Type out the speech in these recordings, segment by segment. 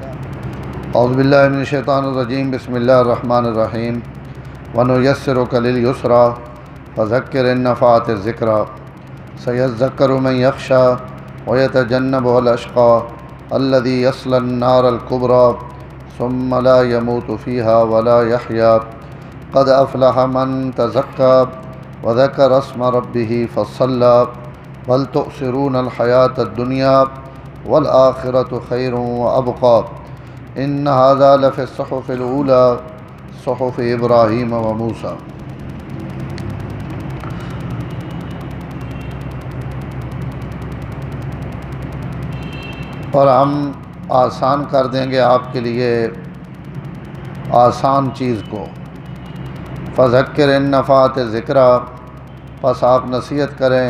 اعوذ باللہ من الشیطان الرجیم، بسم اللہ الرحمن الرحیم۔ وَنُيَسِّرُكَ لِلْيُسْرَىٰ فَذَكِّرْ إِن نَّفَعَتِ الذِّكْرَىٰ سَيَذَّكَّرُ مَن يَخْشَىٰ وَيَتَجَنَّبُهَا الْأَشْقَىٰ الَّذِي يَصْلَى النَّارَ الْكُبْرَىٰ ثُمَّ لَا يَمُوتُ فِيهَا وَلَا يَحْيَىٰ قَدْ أَفْلَحَ مَن تَزَكَّىٰ وَذَكَرَ اسْمَ رَبِّهِ فَصَلَّىٰ بَلْ تُؤْثِرُونَ الْحَيَاةَ الدُّنْيَا وَالْآخِرَةُ خَيْرٌ وَأَبْقَىٰ إِنَّ هَٰذَا لَفِي الصُّحُفِ الْأُولَىٰ صُحُفِ إِبْرَاهِيمَ وَمُوسَىٰ۔ اور ہم آسان کر دیں گے آپ کے لیے آسان چیز کو۔ فذکر ان نفعت ذکرہ، پس آپ نصیحت کریں،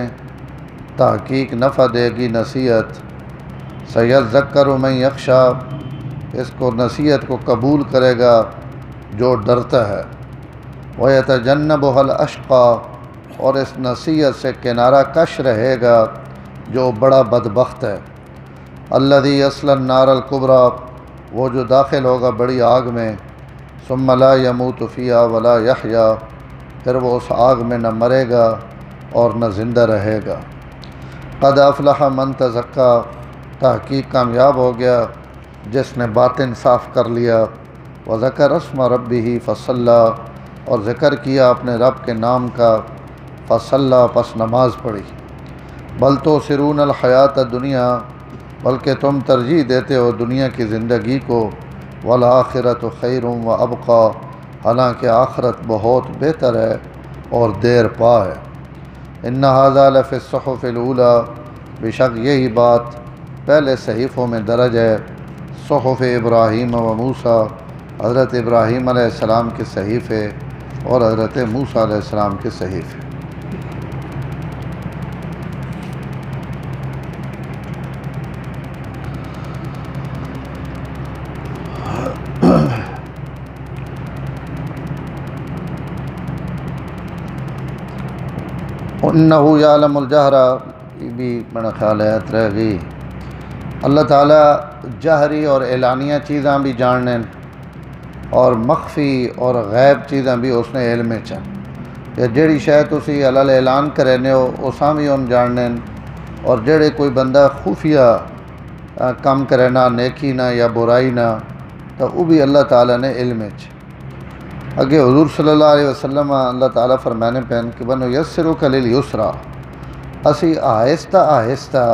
تحقیق نفع دے گی نصیحت۔ سیذکر من یخشیٰ، اس کو نصیحت کو قبول کرے گا جو ڈرتا ہے۔ وَيَتَجَنَّبُهَا الْأَشْقَىٰ، اور اس نصیحت سے کنارہ کش رہے گا جو بڑا بدبخت ہے۔ الَّذِي يَصْلَى النَّارَ الْكُبْرَىٰ، وہ جو داخل ہوگا بڑی آگ میں۔ ثُمَّ لَا يَمُوتُ فِيهَا وَلَا يَحْيَىٰ، پھر وہ اس آگ میں نہ مرے گا اور نہ زندہ رہے گا۔ قَدْ أَفْلَحَ مَن تَزَكَّىٰ، تحقیق کامیاب ہو گیا جس نے باطن صاف کر لیا۔ وَذَكَرَ اسْمَ رَبِّهِ فَصَلَّىٰ، اور ذکر کیا اپنے رب کے نام کا۔ فَصَلَّىٰ، پس نماز پڑھی۔ بَلْ تُؤْثِرُونَ الْحَيَاةَ الدُّنْيَا، بلکہ تم ترجیح دیتے ہو دنیا کی زندگی کو۔ وَالْآخِرَةُ خَيْرٌ وَأَبْقَىٰ، حالانکہ آخرت بہت بہتر ہے اور دیر پا ہے۔ إِنَّ هَٰذَا لَفِي الصُّحُفِ الْأُولَىٰ، بے شک یہی بات پہلے صحیفوں میں درج ہے۔ صحف ابراہیم و موسیٰ، حضرت ابراہیم علیہ السلام کے صحیفے اور حضرت موسیٰ علیہ السلام کے صحیفے۔ اِنَّهُ يَعْلَمُ الْجَهْرَ، یہ بھی میرا خیال ہے رہ گئی۔ اللہ تعالیٰ جہری اور اعلانیہ چیزاں بھی جاننے، اور مخفی اور غیب چیزاں بھی اس نے علم چن۔ یا جیڑی شے تسی علل اعلان کرنے ہو اساں بھی ان جاننے، اور جیڑے کوئی بندہ خفیہ کم کرنا، نیکی نہ یا برائی نہ، تو وہ بھی اللہ تعالیٰ نے علم چ۔ اگے حضور صلی اللہ علیہ وسلم اللہ تعالیٰ فرمانے پہن کہ وَنُيَسِّرُكَ لِلْيُسْرَىٰ، اسی آہستہ آہستہ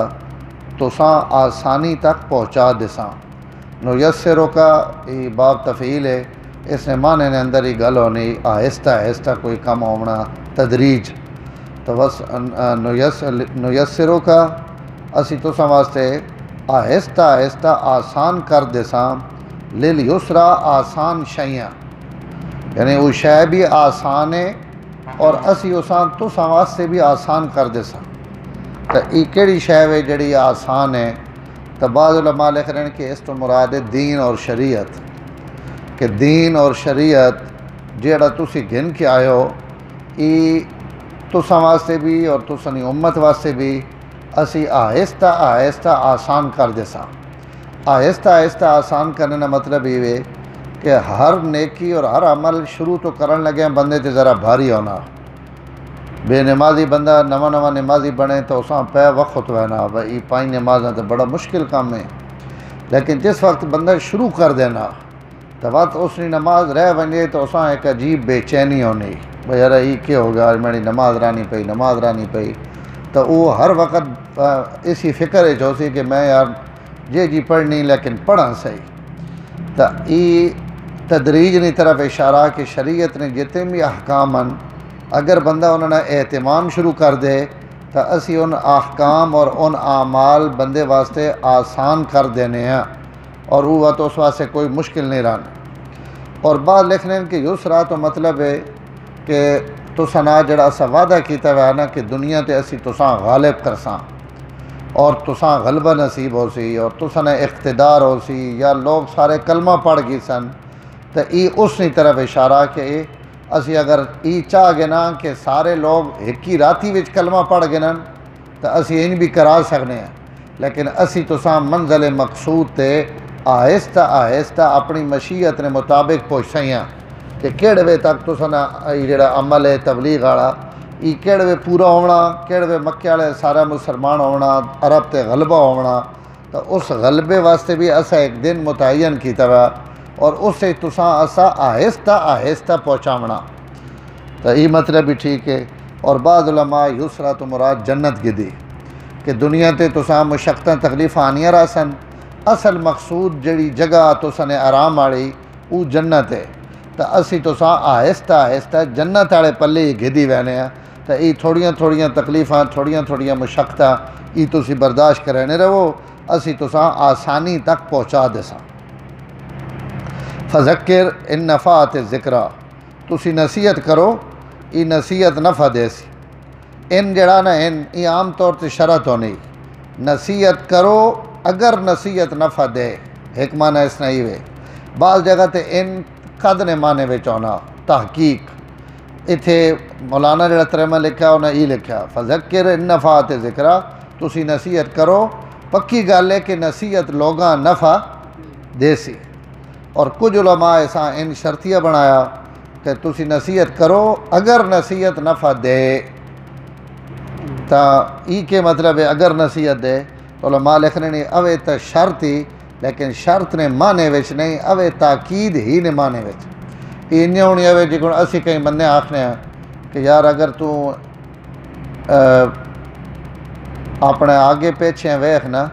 تساں آسانی تک پہنچا دساں۔ نُيَسِّرُكَ، یہ باب تفعیل ہے، اس نے معنی نے اندر ہی گل ہونی آہستہ آہستہ کوئی کم ہونا، تدریج۔ تو بس نُيَسِّرُكَ، اسی تساں واسطے آہستہ آہستہ آسان کر دساں۔ لِلْيُسْرَىٰ، آسان شیاں، یعنی وہ شے بھی آسان ہے اور اسی اساں تساں واسطے بھی آسان کر دساں۔ تو یہ کیڑی شے ہے جڑی آسان ہے؟ تو بعض علماء لکھ رہے ہیں کہ اس تو مراد ہے دین اور شریعت، کہ دین اور شریعت جیڑا تسی گھن کے آئے ہو، یہ تساں واسطے بھی اور تساں امت واسطے بھی اسی آہستہ آہستہ آسان کر دساں۔ آہستہ آہستہ آسان کرنے کا مطلب یہ ہے کہ ہر نیکی اور ہر عمل شروع تو کرن لگے بندے تے ذرا بھاری ہونا۔ بے نمازی بندہ نواں نمازی بنے تو اساں پہ وقت ہونا بھائی پانچ نمازاں تو بڑا مشکل کام ہے، لیکن جس وقت بندہ شروع کر دینا تو وقت اس نے نماز رہ ونجے تو اساں ایک عجیب بے چینی ہونی، بھائی یار یہ کیا ہو گیا، میری نماز رانی پئی، تو وہ ہر وقت اسی فکر ہے جو سی کہ میں یار جی پڑھنی لیکن پڑھاں صحیح۔ تو یہ تدریج کی طرف اشارہ کہ شریعت نے جتنے بھی احکام ہیں، اگر بندہ انہوں نے اہتمام شروع کر دے تو اسی ان احکام اور ان اعمال بندے واسطے آسان کر دینے ہیں، اور وہ تو اس واسطے کوئی مشکل نہیں رہنا۔ اور بعد لکھنے کہ یسرا تو مطلب ہے کہ تساں جڑا سا وعدہ کیتا ہوا ہے نا کہ دنیا تے اسی تساں غالب کرساں اور تساں غلبہ نصیب ہو سی اور تساں اقتدار ہو سی، یا لوگ سارے کلمہ پڑھ گئی سن، تو یہ اس کی طرف اشارہ کہ اسی اگر یہ چاہ گے نا کہ سارے لوگ ایک ہی راتی وچ کلمہ پڑھ گے نا تو اسی ان بھی کرا سکنے ہیں، لیکن اسی تساں منزل مقصود تے آہستہ آہستہ اپنی مشیت نے مطابق پہنچائیاں کہ کہڑے وے تک تو سنا جڑا عمل ہے تبلیغ والا یہ کہڑے وے پورا ہونا، کہڑے وے مکے والے سارا مسلمان ہونا، عرب تے غلبہ ہونا، تو اس غلبے واسطے بھی اسا ایک دن متعین کیتا ہوا اور اسے تساں اسا آہستہ آہستہ پہنچاونا، تو یہ مطلب بھی ٹھیک ہے۔ اور بعض علماء یسرا تو مراد جنت گدی کہ دنیا تے تساں مشقتاں تکلیفاں آنیاں راسن، اصل مقصود جڑی جگہ تساں نے آرام والی وہ جنت ہے، تو اسی تساں آہستہ آہستہ جنت والے پلے ہی گدی وینے ہیں، تو یہ تھوڑیاں تھوڑیاں تکلیفاں تھوڑیاں تھوڑیاں مشقتاں یہ تسی برداشت کرنے رہو، اسی تساں آسانی تک پہنچا دیساں۔ فذکر ان نفعت ذکرہ، تسی نصیحت کرو، یہ نصیحت نفع دے سی۔ ان جڑا نا ان یہ عام طور تے شرط ہونی، نصیحت کرو اگر نصیحت نفع دے، ایک معنی اس نے ہی وے۔ بعض جگہ تے ان قد نے معنی وچ ہونا تحقیق، اتھے مولانا جڑا ترجمہ لکھا انہیں یہ لکھا فذکر ان نفعت ذکرہ، تسی نصیحت کرو، پکی گل ہے کہ نصیحت لوگاں نفع دے سی۔ اور کچھ علماء ایسا ان شرطیہ بنایا کہ تسی نصیحت کرو اگر نصیحت نفع دے، تا ای کے مطلب ہے اگر نصیحت دے، تو علماء لکھنے نہیں اوے تا شرط ہی، لیکن شرط نے معنی وچ نہیں، اوے تاکید ہی نے معنی وچ۔ یہ نہیں ہونی اوے جی کون اسی کہیں بندے آکھنے ہیں کہ یار اگر تو اپنے آگے پیچھے ویکھ نا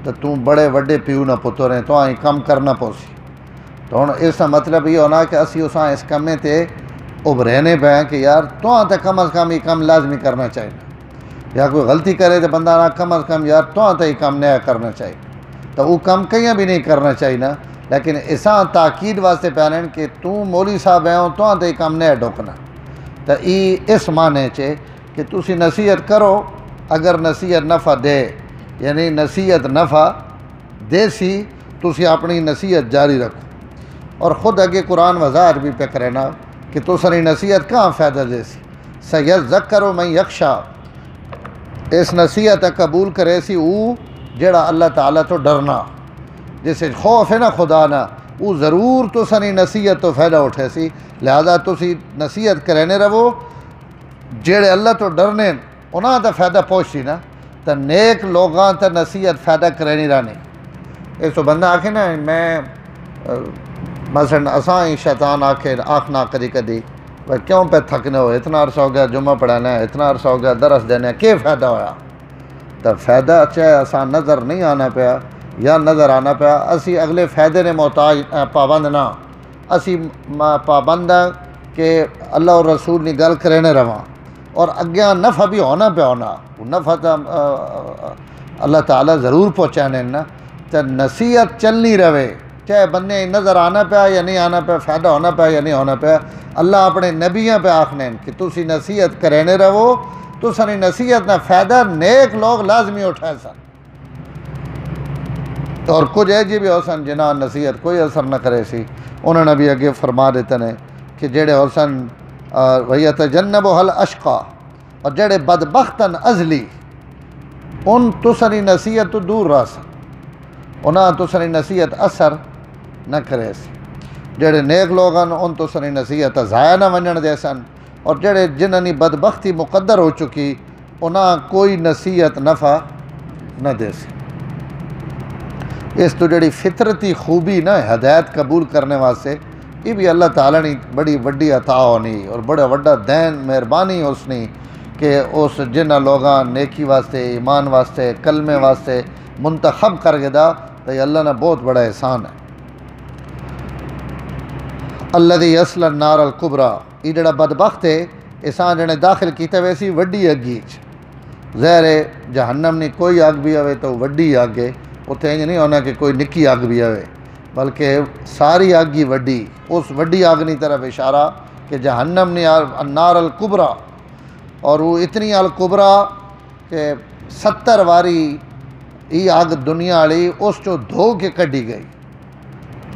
تو بڑے وڈے پیو نہ پتر ہیں، تو آئیں کم کرنا پوسی، تو ہن اس کا مطلب یہ ہونا کہ اسی اساں اس کمے تے ابھرنے پہ ہیں کہ یار تو آن تے کم از کم یہ کم لازمی کرنا چاہیے، یا کوئی غلطی کرے تو بندہ نہ کم از کم یار تو آن تے یہ کم نیا کرنا چاہیے، تو وہ کم کہیں بھی نہیں کرنا چاہیے نا، لیکن اساں تاکید واسطے پہنن کہ تو مولوی صاحب ہیں تو آن تے یہ کم نیا ڈوکنا، تو یہ اس معنی چے کہ تسی نصیحت کرو اگر نصیحت نفع دے، یعنی نصیحت نفع دے سی تسی اپنی نصیحت جاری رکھو۔ اور خود اگے قرآن وضاحت بھی پہ کرنا کہ تسری نصیحت کہاں فائدہ دے سی، سیذکر من یخشی، اس نصیحت قبول کرے سی وہ جڑا اللہ تعالیٰ تو ڈرنا، جسے خوف ہے نا خدا نا، وہ ضرور تسری نصیحت تو فائدہ اٹھے سی، لہذا تسی نصیحت کرنے رہو جڑے اللہ تو ڈرنے انہاں تا فائدہ پہنچی نا، تو نیک لوگاں تا نصیحت فائدہ کرنی رہنی۔ اس تو بندہ آکھے نا میں مثلا اساں ہی شیطان آکھنا کدی کدی بھائی کیوں پہ تھکنے ہو، اتنا عرصہ ہو گیا جمعہ پڑھانا ہے، اتنا عرصہ ہو گیا درس دینا ہے، کیا فائدہ ہویا؟ تو فائدہ چاہے اساں نظر نہیں آنا پیا یا نظر آنا پیا، اسی اگلے فائدے نے محتاج پابند نہ، اسی پابند کہ اللہ اور رسول نے گل کرنے رواں، اور اگیاں نفع بھی ہونا پہ ہونا، وہ نفع تو اللہ تعالیٰ ضرور پہنچانے نا، تو نصیحت چلنی رہے، چاہے بندے نظر آنا پیا یا نہیں آنا پیا، فائدہ ہونا پیا یا نہیں ہونا پیا، اللہ اپنے نبیوں پہ آکھنے کہ تسی نصیحت کرنے رہو، تو سنی نصیحت نہ فائدہ نیک لوگ لازمی اٹھائے سن، اور کچھ ایجی بھی ہو سن جنہاں نصیحت کوئی اثر نہ کرے سی، انہوں نے بھی اگے فرما دیتے ہیں کہ جڑے ہو سن وَيَتَجَنَّبُهَا الْأَشْقَى، اور جڑے بدبختن ازلی ان تسنی نصیحت تو دور رہ سن، انہاں تسنی نصیحت اثر نہ کرے سی، جڑے نیک لوگن ان تسنی نصیحت ضائع نہ ونجن دے سن، اور جڑے جنہاں بدبختی مقدر ہو چکی انہاں کوئی نصیحت نفع نہ دے سی۔ اس تو جڑی فطرتی خوبی نا ہدایت قبول کرنے واسطے، یہ بھی اللہ تعالیٰ نے بڑی وڈی عطا ہونی اور بڑا وڈا دین مہربانی اس نے کہ اس جنہ لوگاں نیکی واسطے ایمان واسطے کلمے واسطے منتخب کر کے دا، تو یہ اللہ نے بہت بڑا احسان ہے۔ الذی یصلی النار الکبریٰ، یہ جڑا بدبخت ہے اساں جنے داخل کیتے ویسی وڈی اگی ظاہر ہے، جہنم نہیں کوئی اگ بھی آوے تو وڈی اگ ہے، اتنے انج نہیں ہونا کہ کوئی نکی اگ بھی آوے، بلکہ ساری اگ ہی وڈی، اس وڈی اگ نہیں طرف اشارہ کہ جہنم نے النار الکبریٰ، اور وہ اتنی الکبریٰ کہ 70 واری یہ اگ دنیا والی اس چو دھو کے کڈی گئی،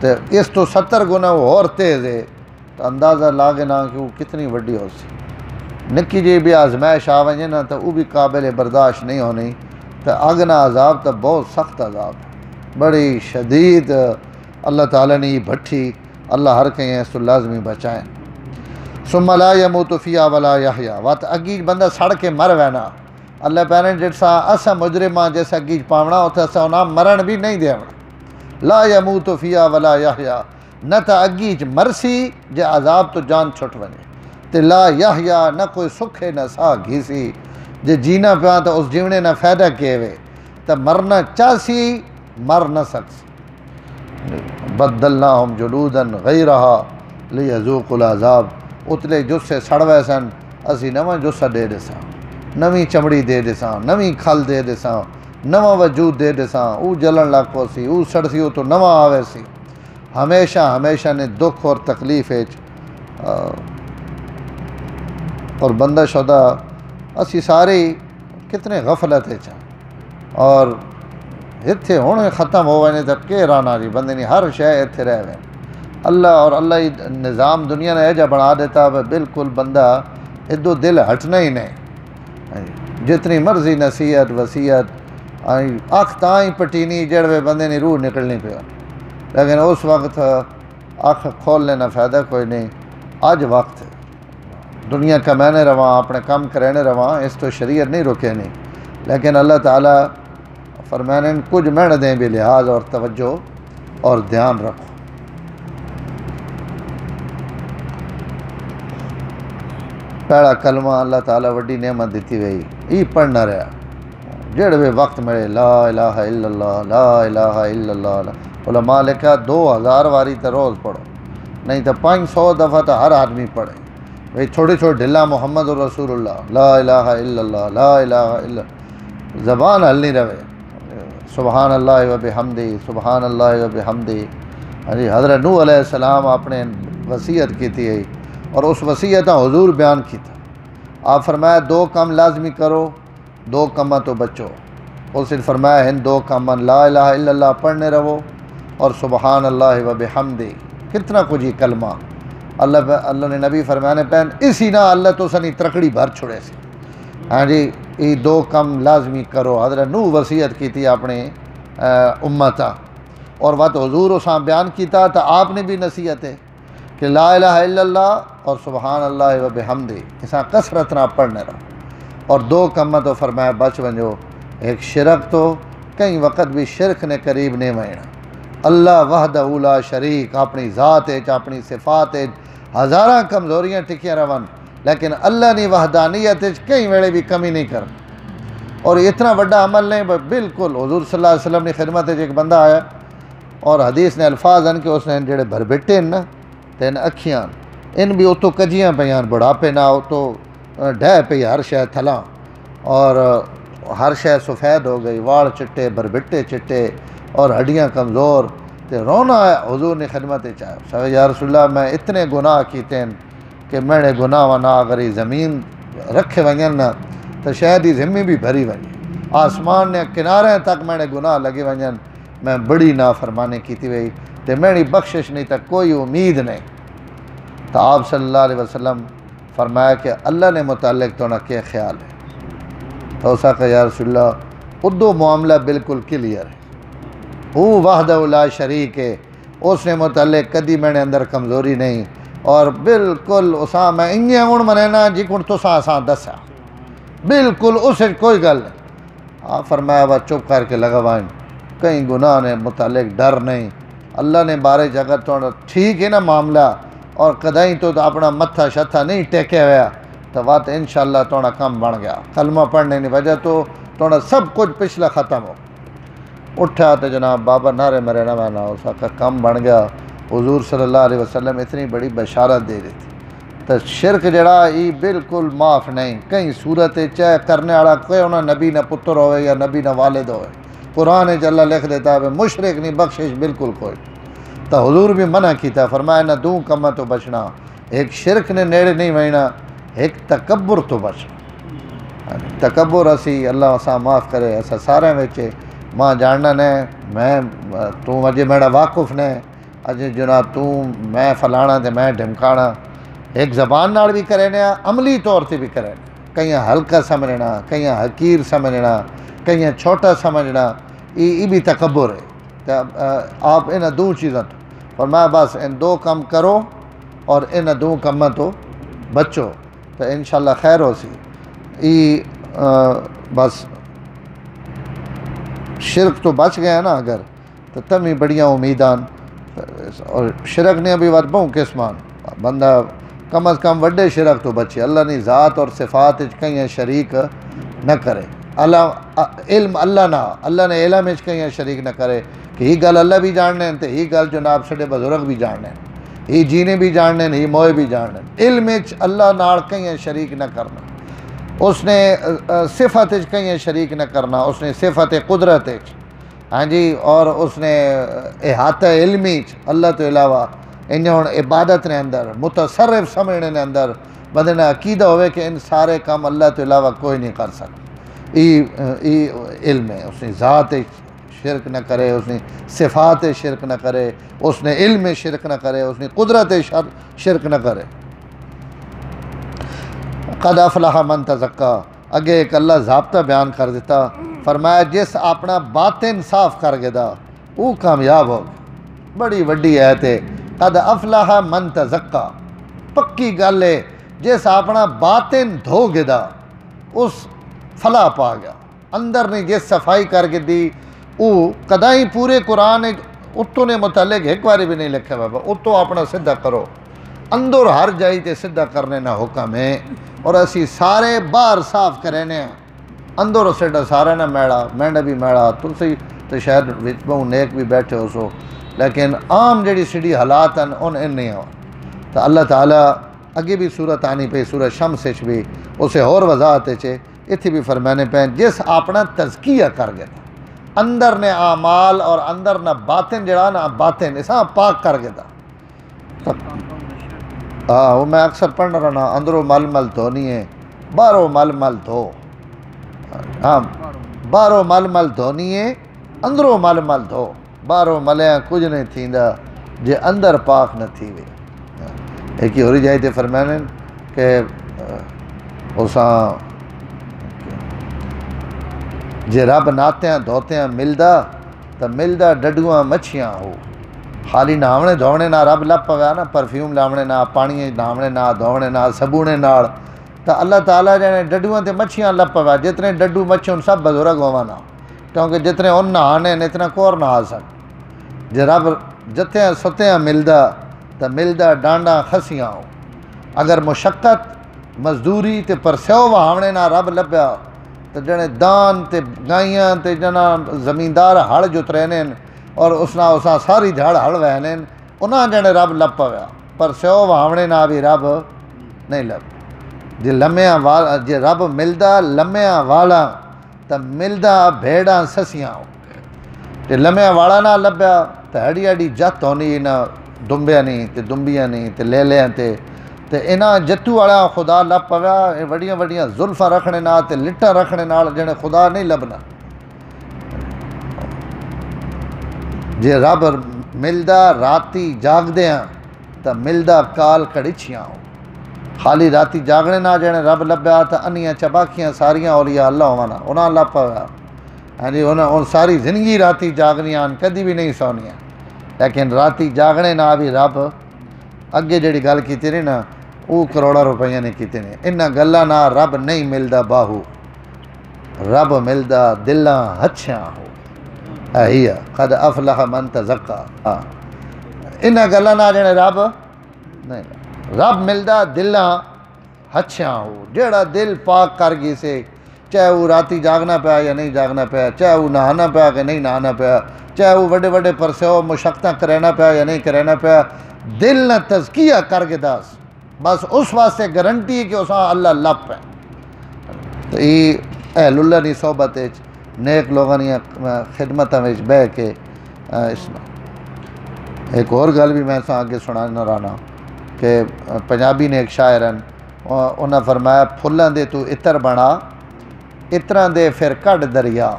تو اس تو 70 گنا وہ اور تیز ہے، تو اندازہ لاگے نا کہ وہ کتنی وڈی ہو سی۔ نکی جی بھی آزمائش آ ونجے نا تو وہ بھی قابل برداشت نہیں ہونی، تو اگ نا عذاب تو بہت سخت عذاب، بڑی شدید اللہ تعالیٰ نے یہ بھٹی اللہ ہر کہیں اس تو لازمی بچائیں. ثم لا يموت فيها ولا يحيا. وات اگیج بندہ سڑ کے مر وینا اللہ پہنے جیسا اسا مجرماں جیسا اگیج پاونا اتھے اسا انہاں مرن بھی نہیں دیونا. لا يموت فيها ولا يحيا. نہ تا اگیج مرسی جے عذاب تو جان چھٹ ونے تے لا يحيا نہ کوئی سکھے نہ سا گھیسی جے جینا پیا تو اس جیونے نہ فائدہ کیوے تو مرنا چاسی مر نہ سکس. بدلناہم جلودا غیرہا لیذوقوا العذاب. اتلے جسے سڑوے سن اسی نواں جسا دے دیساں نویں چمڑی دے دیساں نویں کھل دے دیساں نواں وجود دے دیساں. او جلن لگ پو سی او سڑ سی او تو نواں آوے سی. ہمیشہ ہمیشہ نے دکھ اور تکلیف اور بندہ شدہ اسی سارے کتنے غفلت اور اتھے ہونے ختم ہو ونے تب کہ رانا جی بندے نہیں ہر شے اتھے رہ وے. اللہ اور اللہ نظام دنیا نے ایجا بنا دیتا ہے بالکل بندہ ادو دل ہٹنا ہی نہیں. جتنی مرضی نصیحت وصیت اکھ تائیں پٹینی جڑوے بندے نہیں روح نکلنی پہ لیکن اس وقت اکھ کھول لینا فائدہ کوئی نہیں. آج وقت دنیا کمانے رواں اپنے کام کرانے رواں اس تو شریعت نہیں رکے نہیں لیکن اللہ تعالیٰ فرمانے کچھ محنت دیں بھی لحاظ اور توجہ اور دھیان رکھو. پہلا کلمہ اللہ تعالیٰ وڈی نعمت دیتی ہوئی یہ پڑھنا رہا جڑوے وقت ملے لا الہ الا اللہ لا الہ الا اللہ. علماء لکھا 2000 واری تو روز پڑھو نہیں تو 500 دفعہ تو ہر آدمی پڑھے. بھئی چھوٹے چھوٹے ڈھلا محمد رسول اللہ لا الہ الا اللہ لا الہ الا زبان حل نہیں رہے. سبحان اللہ و بحمدہ سبحان اللہ و بحمدہ. حضرت نوح علیہ السلام اپنے وصیت کی تھی اور اس وصیت حضور بیان کی تھا. آپ فرمایا 2 کام لازمی کرو 2 کاماں تو بچو. اس نے فرمایا ہن 2 کاماں لا الہ الا اللہ پڑھنے رہو اور سبحان اللہ و بحمدہ. کتنا کچھ یہ کلمہ اللہ نے نبی فرمانے پہن اسی نہ اللہ تو سنی ترکڑی بھر چھوڑے سی. ہاں جی یہ 2 کام لازمی کرو. حضرت نوح وصیت کی تھی اپنے امتا اور وقت حضور اساں بیان کیتا تو آپ نے بھی نصیحت ہے کہ لا الہ الا اللہ اور سبحان اللہ و بحمدہ اساں کثرت نہ پڑھنے رہو. اور 2 کام تو فرمایا بچ ونجو. ایک شرک تو کئی وقت بھی شرک نے قریب نہیں وینا. اللہ وحدہ لا شریک اپنی ذات اپنی صفات ہزاراں کمزوریاں ٹکیاں رون لیکن اللہ نے وحدانیت کئی ویلے بھی کمی نہیں کر. اور اتنا بڑا عمل نہیں بالکل حضور صلی اللہ علیہ وسلم نے خدمت ایک بندہ آیا اور حدیث نے الفاظ ہیں کہ اس نے جڑے بھر بیٹے نا تین اکھیاں ان بھی اتو کجیاں پیان بڑھاپے نہ اتو ڈھہ پی ہر شے تھلاں اور ہر شے سفید ہو گئی وال چٹے بربٹے چٹے اور ہڈیاں کمزور تے رونا ہے. حضور نے خدمت چاہے یا رسول اللہ میں اتنے گناہ کیتے ہیں کہ میں نے گناہ ونا اگر یہ زمین رکھے ونجن نا تو شاید یہ زمین بھی بھری ونجے آسمان نے کنارے تک میں نے گناہ لگے ونجن میں بڑی نافرمانی کیتی وئی تے میری بخشش نہیں تک کوئی امید نہیں. تو آپ صلی اللہ علیہ وسلم فرمایا کہ اللہ نے متعلق تو نہ کیا خیال ہے. تو اسا کہ یا رسول اللہ ادو معاملہ بالکل کلیئر ہے. وہ وحدہ لا شریک ہے اس نے متعلق کدی میں نے اندر کمزوری نہیں اور بالکل اساں میں انجے ہون منینا جی کن تو ساں دسا بالکل اس کوئی گل نہیں. آپ فرمایا وہ چپ کر کے لگوائیں کہیں گناہ نے متعلق ڈر نہیں. اللہ نے بارے جگہ تو ٹھیک ہے نا معاملہ اور کدیں تو اپنا متھا شتھا نہیں ٹیکے ہوا تو بات انشاءاللہ توڑا کم بن گیا. کلمہ پڑھنے کی وجہ تو توڑا سب کچھ پچھلا ختم ہو اٹھا تو جناب بابا نعرے مرے نہ مانا اس کا کم بن گیا. حضور صلی اللہ علیہ وسلم اتنی بڑی بشارت دے رہی تھی. تو شرک جڑا یہ بالکل معاف نہیں. کئی صورت چاہے کرنے والا کوئی انہاں نبی نہ پتر ہوئے یا نبی نہ والد ہوئے قرآن اللہ لکھ دیتا ہے مشرک نہیں بخشش بالکل کوئی. تو حضور بھی منع کیتا فرمایا نہ 2 کم تو بچنا. ایک شرک نے نیڑے نہیں وینا ایک تکبر تو بچنا. تکبر اسی اللہ اساں معاف کرے اساں سارے وچے ماں جاننا نے میں تو اجے میرا واقف نے اجے جناب تو میں فلانا تے میں ڈھمکانا ایک زبان نال بھی کرے نے عملی طور تے بھی کرے. کہیں ہلکا سمجھنا کہیں حقیر سمجھنا کہیں چھوٹا سمجھنا یہ بھی تکبر ہے. آپ انہاں دو چیزاں تو فرمایا بس ان دو کم کرو اور انہاں دو کماں تو بچو تو انشاءاللہ خیر ہو سی. بس شرک تو بچ گیا نا اگر تو تمی بڑیاں امیدان. اور شرک نے ابھی ود بہوں قسمان بندہ کم از کم وڈے شرک تو بچے. اللہ نے ذات اور صفات کہیں شریک نہ کرے. علم اللہ نے علم کہیں شریک نہ کرے کہ ہی گل اللہ بھی جاننے ہیں ہی گل جناب سڈے بزرگ بھی جاننے ہیں ہی جینے بھی جاننے ہیں ہی موئے بھی جاننے ہیں. علم اللہ نال کہیں شریک نہ کرنا. اس نے صفت کہیں شریک نہ کرنا. اس نے صفت قدرت ہاں جی اور اس نے احاطہ علمی اللہ تو علاوہ انہیں ہوں عبادت نے اندر متصرف سمجھنے نے اندر بندے نے عقیدہ ہوئے کہ ان سارے کام اللہ تو علاوہ کوئی نہیں کر سکتا. ای علم ہے. اس نے ذات شرک نہ کرے اس نے صفات شرک نہ کرے اس نے علم شرک نہ کرے اس نے قدرت شرک نہ کرے. قد افلح من تزکا. اگے ایک اللہ ضابطہ بیان کر دیتا فرمایا جس اپنا باطن صاف کر گیا دا وہ کامیاب ہو گیا. بڑی وڈی آیت ہے. قد افلح من تزکا. پکی گل ہے جس اپنا باطن دھو گیا دا اس فلاح پا گیا. اندر نے جس صفائی کر کے دی وہ کدائی پورے قرآن اتو نے متعلق ایک باری بھی نہیں لکھا بابا. اتو اپنا سدھا کرو اندر ہر جائی تے سدھا کرنے نہ حکم ہے. اور اسی سارے باہر صاف کرینے ہیں اندر سڈا سارا نہ میڑا مینڈا بھی میڑا. تسی تو شاید بہو نیک بھی بیٹھے ہو سو لیکن عام جڑی سڑی حالات ہیں ان نہیں ہو. تو اللہ تعالیٰ اگے بھی صورت آنی پہ سورہ شمس بھی اسے اور وضاحت چے اتھی بھی فرمانے پہ جس اپنا تزکیہ کر گیا اندر نے اعمال اور اندر نہ باطن جڑا نا باطن اساں پاک کر گیا. وہ میں اکثر پڑھنا رہنا اندروں مل مل دھونی ہے باہروں مل مل دھو. ہاں باہروں مل مل دھونی ہے اندروں مل مل دھو. باہروں ملیاں کچھ نہیں تھیندا جے اندر پاک نہ تھی وے. ایک ہی ہو رہی جائے تھے فرمانے کہ اساں جے رب ناتیاں دھوتیاں ملدا تو ملدا ڈڈواں مچھیاں ہو. خالی نہاونے دھونے نہ رب لپ پویا نا پرفیوم لاونے نہ پانی نہاونے نہ دھونے نہ صبونے نال تو اللہ تعالیٰ جانے ڈڈواں تے مچھیاں لپ پویا. جتنے ڈڈو مچھے ان سب بزرگ ہووانا کیونکہ جتنے ان نہانے اتنا کور نہا سک. جے رب جتیاں ستیاں ملدا تو ملدا ڈانڈا خسیاں ہو. اگر مشقت مزدوری تے پرسیو وہاونے نہ رب لبیا تو جنے دان تے گائیاں تے جنا زمیندار ہڑ جترینے اور اسنا ساری دھڑ ہڑ وہنے انہاں جنے رب لب پویا. پرسیو وہاونے نہ بھی رب نہیں لب. جے لمیاں والا جے رب ملدا لمیاں والا تو ملدا بھیڑاں سسیاں ہو. جے لمیاں والا نہ لبیا تو ہڑی ہڑی جت ہونی نہ دمبیاں نہیں تے دمبیاں نہیں تے لیلیاں تے انہاں جتو والا خدا لب پویا. وڈیاں وڈیاں زلفاں رکھنے نال تے لٹاں رکھنے نال جنے خدا نہیں لبنا. جے رب ملدا راتی جاگدیاں تو ملدا کال کڑچیاں ہو. خالی راتی جاگنے نہ جنے رب لبیا تو انیاں چباکیاں ساریاں اولیاء اللہ ہونا انہاں لب پویا. ہاں جی انہاں ساری زندگی راتی جاگنیاں کدی بھی نہیں سونیاں لیکن راتی جاگنے نہ بھی رب اگے جڑی گل کیتی رہی نا وہ کروڑا روپیہ نے کیتے نے. انہاں گلاں نہ رب نہیں ملدا باہو رب ملدا دلاں ہچھیاں ہو. ہے قد افلح من تزکا. انہاں گلاں نہ جنے رب نہیں رب ملدا دلاں ہچھیاں ہو. جیڑا دل پاک کر گئی سے چاہے وہ راتی جاگنا پیا یا نہیں جاگنا پیا چاہے وہ نہانا پیا کہ نہیں نہانا پیا چاہے وہ وڈے وڈے پرسیو مشقتاں کرینا پیا یا نہیں کرینا پیا دل نہ تزکیہ کر کے دس بس اس واسطے گارنٹی ہے کہ اساں اللہ لپ ہے. تو یہ اہل اللہ کی صحبت نیک لوگوں کی خدمتوں میں بہ کے ایک اور گل بھی میں اگے سنانا رہنا کہ پنجابی نے ایک شاعر ہیں انہاں فرمایا پھلاں دے تو عطر بنا عطراں دے پھر کڈ دریا.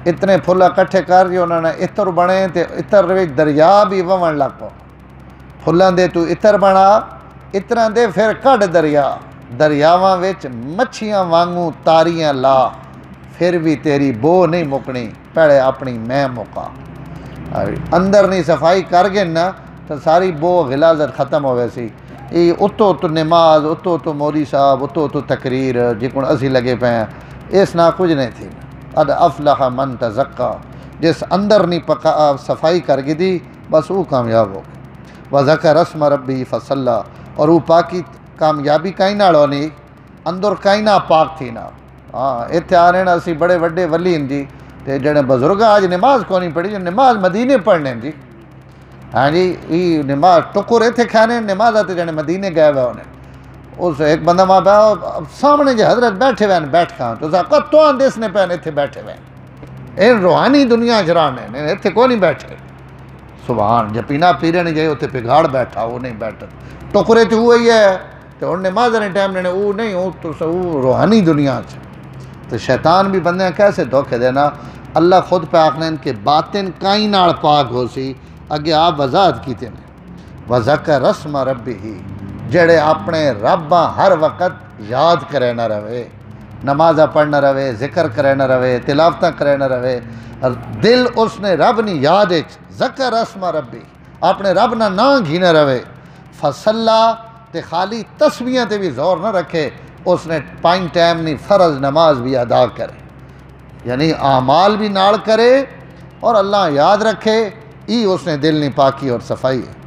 اتنے پھلا کٹھے کر جو انہوں نے عطر بنے تے عطر وچ دریا بھی وہن لگ پا. پھلاں دے تو عطر بنا عطراں دے پھر کڈ دریا. دریاواں وچ مچھیاں وانگوں تاریاں لا پھر بھی تیری بو نہیں مکنی پہلے اپنی میں مکا. اندر نہیں صفائی کر گئے نا تو ساری بو غلاظت ختم ہو ویسی یہ اتو تو نماز اتو تو مولی صاحب اتو تو تقریر جکن اسی لگے پہ ہیں اس نہ کچھ نہیں تھی اد افلح من تزکا جس اندر نہیں پکا صفائی کر گئی دی بس وہ کامیاب ہو گئے وذکر اسم ربی فصلی اور وہ پاکی کامیابی کہیں نہ نہیں اندر کہیں نہ پاک تھی نہ ہاں اتنے آ رہے ہیں اسی بڑے وڈے ولی ہیں جی تے جڑے بزرگ آج نماز کو نہیں پڑھی جو نماز مدینے پڑھنے جی ہاں جی یہ نماز ٹکر اتنے کھانے نماز آتے جڑے مدینے گئے ہوئے انہیں اس ایک بندہ وہاں پہ سامنے جو حضرت بیٹھے ہوئے بیٹھ کھاں تو کتوں آن دس نے پہنے اتنے بیٹھے ہوئے اے روحانی دنیا چرانے اتنے کو نہیں بیٹھے سبحان جب پینا پیرے نہیں جائے اتنے پگاڑ بیٹھا وہ نہیں بیٹھا ٹکرے تو ہوئی ہے تو انہیں نماز نہیں ٹائم لینے وہ نہیں وہ روحانی دنیا سے تو شیطان بھی بندے کیسے دھوکے دینا اللہ خود پہ آخنے ان کے باطن کائیں نال پاک ہو سی اگے آپ وضاحت کیتے ہیں وذکر اسم ربہ جڑے اپنے رب ہر وقت یاد کرے نہ رہے نمازہ پڑھنا رہے ذکر کرے نہ رہے تلاوتہ کرے نہ رہے دل اس نے رب نہیں یاد ذکر اسم ربی اپنے رب نہ گھی نہ رہے فصلی تے خالی تسبیحاں تے بھی زور نہ رکھے اس نے 5 ٹائم نہیں فرض نماز بھی ادا کرے یعنی اعمال بھی نال کرے اور اللہ یاد رکھے ای اس نے دل نہیں پاکی اور صفائی ہے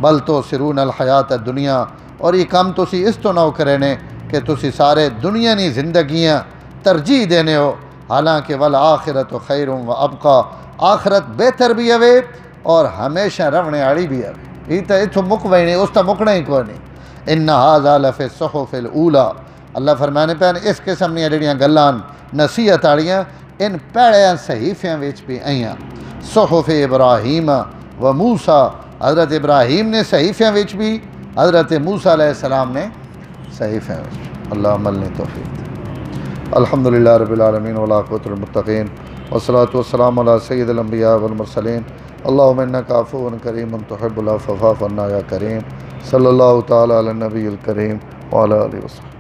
بل تو سرون الحیات دنیا اور یہ کم تسی اس تو نہ کرے نے کہ تسی سارے دنیا نہیں زندگیاں ترجیح دینے ہو حالانکہ والآخرت خیر و ابقا آخرت بہتر بھی ہوے اور ہمیشہ رونے آڑی بھی ہوے یہ تو اتھو مکوئی نہیں اس تا مکنا ہی کوئی نہیں ان ھذا لفی الصحف الاولی اللہ فرمانے پہ اس قسم نے جڑیاں گلان نصیحت آڑیاں ان پیڑیاں صحیفیاں وچ بھی آئیاں صحف ابراہیم و موسیٰ حضرت ابراہیم نے صحیفیاں وچ بھی حضرت موسیٰ علیہ السلام نے صحیفیاں وچ اللہ عمل نے توفیق الحمدللہ رب العالمین والعاقبۃ للمتقین والصلاۃ والسلام علی سید الانبیاء والمرسلین اللہم انک عفو کریم تحب العفو فاعف عنا یا کریم صلی اللہ تعالی علی النبی الکریم وعلی آلہ وسلم